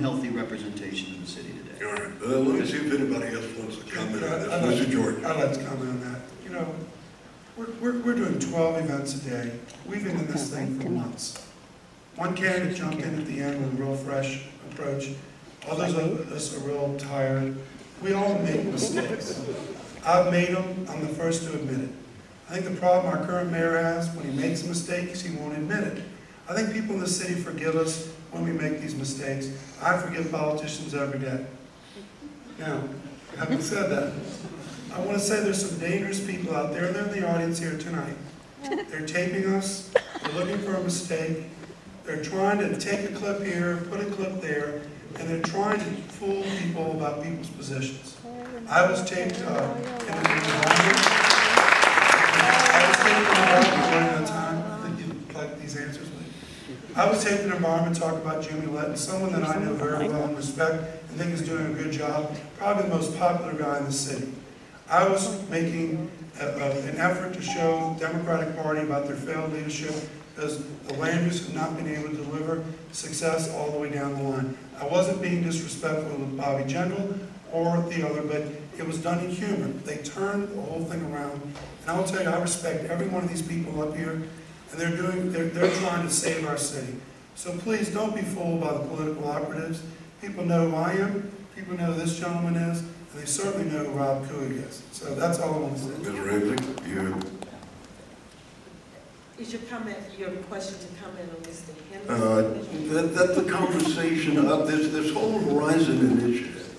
unhealthy representation of the city today. All right. Let me see if anybody else wants to comment on this. Mr. George. I'd like to comment on that. You know, we're doing 12 events a day. We've been in this thing for months. One candidate jumped in at the end with a real fresh approach. Others of us are real tired. We all make mistakes. I've made them. I'm the first to admit it. I think the problem our current mayor has, when he makes mistakes, he won't admit it. I think people in the city forgive us when we make these mistakes. I forgive politicians every day. Now, having said that, I want to say there's some dangerous people out there. They're in the audience here tonight. They're taping us. They're looking for a mistake. They're trying to take a clip here, put a clip there, and they're trying to fool people about people's positions. I was taped in an environment. I was taped in an environment during that time. I think you like these answers. I was taped in an environment talking about Jimmy Letton, someone that I know very well and respect and think is doing a good job, probably the most popular guy in the city. I was making an effort to show the Democratic Party about their failed leadership because the land use have not been able to deliver success all the way down the line. I wasn't being disrespectful to Bobby Jindal or the other, but it was done in humor. They turned the whole thing around. And I will tell you, I respect every one of these people up here, and they're trying to save our city. So please don't be fooled by the political operatives. People know who I am, people know who this gentleman is, and they certainly know who Rob Couey is. So that's all I want to say. Ms. Ramsey, you. Is your question to comment on Mr. Henry? That's the conversation of this whole Horizon initiative.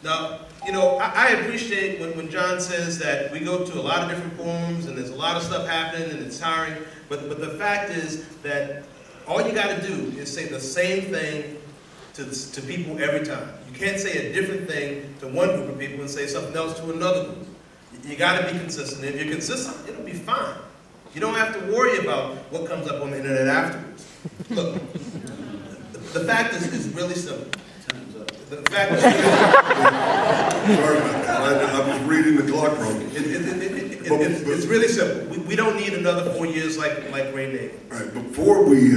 Now, you know, I appreciate when John says that we go to a lot of different forums and there's a lot of stuff happening and it's tiring, but the fact is that all you got to do is say the same thing to people every time. You can't say a different thing to one group of people and say something else to another group. You got to be consistent. If you're consistent, it'll be fine. You don't have to worry about what comes up on the internet afterwards. Look, the fact is really simple. The fact is Sorry about that. I was reading the clock wrong. It's really simple. We don't need another 4 years like Ray Nagin. All right, before we